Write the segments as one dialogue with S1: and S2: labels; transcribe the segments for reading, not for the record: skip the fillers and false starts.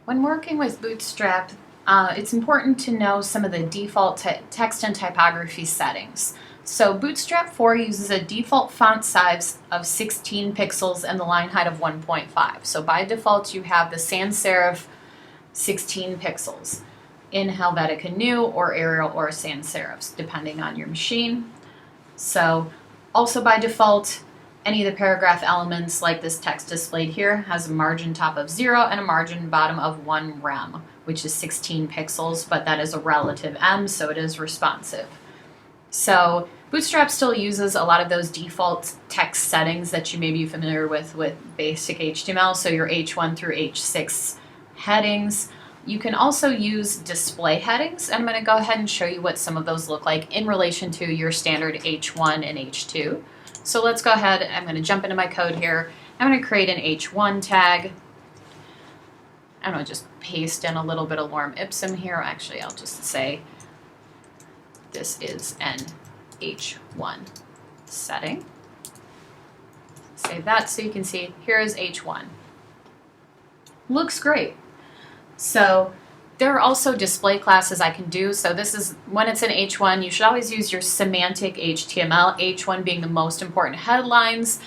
S1: When working with Bootstrap, it's important to know some of the default text and typography settings. So Bootstrap 4 uses a default font size of 16 pixels and the line height of 1.5. So by default, you have the sans serif 16 pixels in Helvetica New or Arial or sans serifs, depending on your machine. So also by default, any of the paragraph elements like this text displayed here has a margin top of 0 and a margin bottom of 1 rem, which is 16 pixels, but that is a relative m, so it is responsive. So Bootstrap still uses a lot of those default text settings that you may be familiar with basic HTML, so your H1 through H6 headings. You can also use display headings, and I'm going to go ahead and show you what some of those look like in relation to your standard H1 and H2. So let's go ahead, I'm going to jump into my code here. I'm going to create an H1 tag. I'm going to just paste in a little bit of lorem ipsum here. Actually, I'll just say this is an H1 setting. Save that so you can see here is H1. Looks great. So there are also display classes I can do. So this is, when it's an H1, you should always use your semantic HTML, H1 being the most important headlines,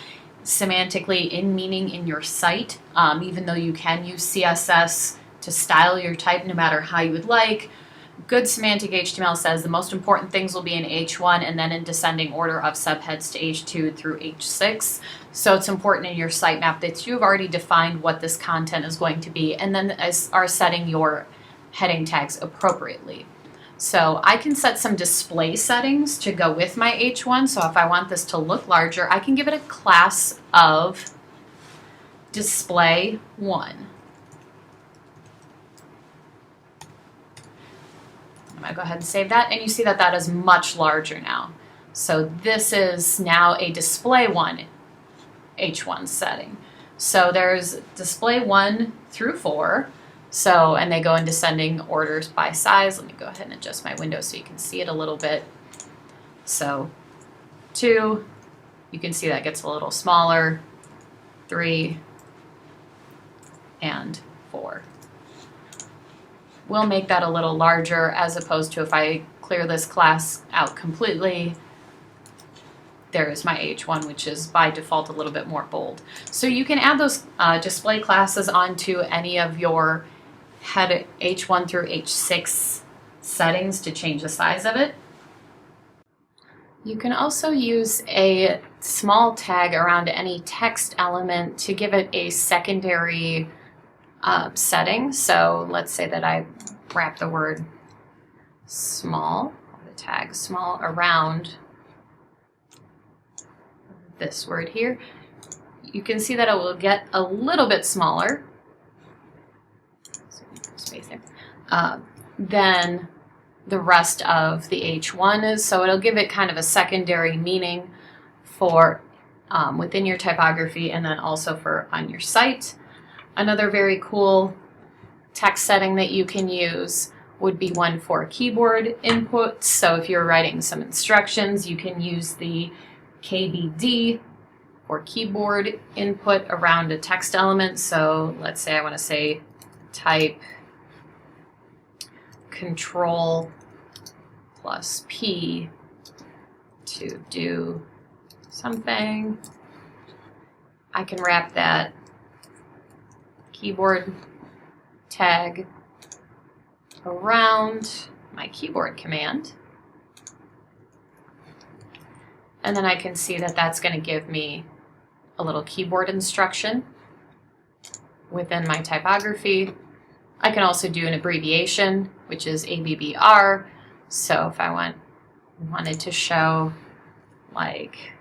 S1: semantically in meaning in your site, even though you can use CSS to style your type no matter how you would like. Good semantic HTML says the most important things will be in H1 and then in descending order of subheads to H2 through H6. So it's important in your sitemap that you've already defined what this content is going to be and then are setting your heading tags appropriately. So I can set some display settings to go with my H1. So if I want this to look larger, I can give it a class of display 1. I'm going to go ahead and save that, and you see that that is much larger now. So this is now a display 1 H1 setting. So there's display 1 through 4. So, and they go in descending orders by size. Let me go ahead and adjust my window so you can see it a little bit. So 2, you can see that gets a little smaller, 3, and 4. We'll make that a little larger as opposed to if I clear this class out completely. There is my H1, which is by default a little bit more bold. So you can add those display classes onto any of your head H1 through H6 settings to change the size of it. You can also use a small tag around any text element to give it a secondary setting. So let's say that I wrap the word small, the tag small, around this word here. You can see that it will get a little bit smaller than the rest of the H1 is. So it'll give it kind of a secondary meaning for within your typography and then also for on your site. Another very cool text setting that you can use would be one for keyboard input. So if you're writing some instructions, you can use the KBD or keyboard input around a text element. So let's say I want to say type Control plus P to do something. I can wrap that keyboard tag around my keyboard command. And then I can see that that's going to give me a little keyboard instruction within my typography. I can also do an abbreviation, which is ABBR. So if I wanted to show like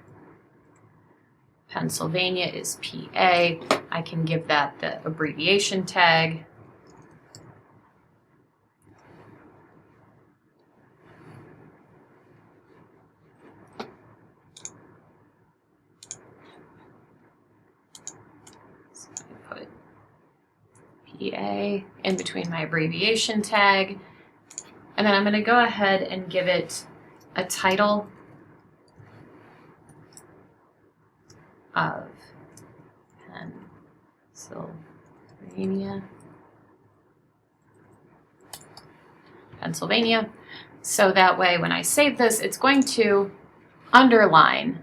S1: Pennsylvania is PA, I can give that the abbreviation tag. So I put PA in between my abbreviation tag. And then I'm going to go ahead and give it a title of Pennsylvania Pennsylvania. So that way when I save this, it's going to underline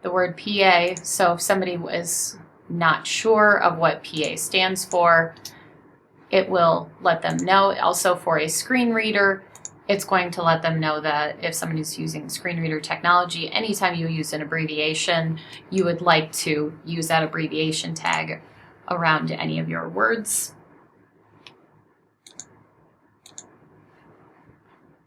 S1: the word PA. So if somebody is not sure of what PA stands for, it will let them know. Also for a screen reader, it's going to let them know that if somebody's using screen reader technology, anytime you use an abbreviation, you would like to use that abbreviation tag around any of your words.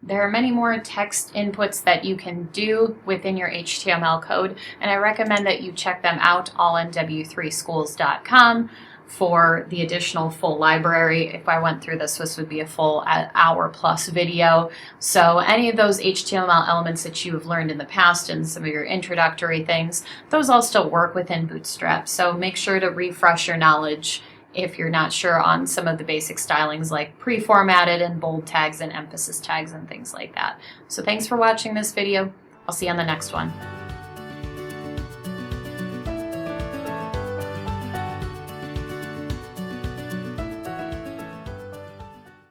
S1: There are many more text inputs that you can do within your HTML code, and I recommend that you check them out all on w3schools.com for the additional full library. If I went through this, this would be a full hour plus video. So any of those HTML elements that you have learned in the past and some of your introductory things, those all still work within Bootstrap. So make sure to refresh your knowledge if you're not sure on some of the basic stylings like pre-formatted and bold tags and emphasis tags and things like that. So thanks for watching this video. I'll see you on the next one.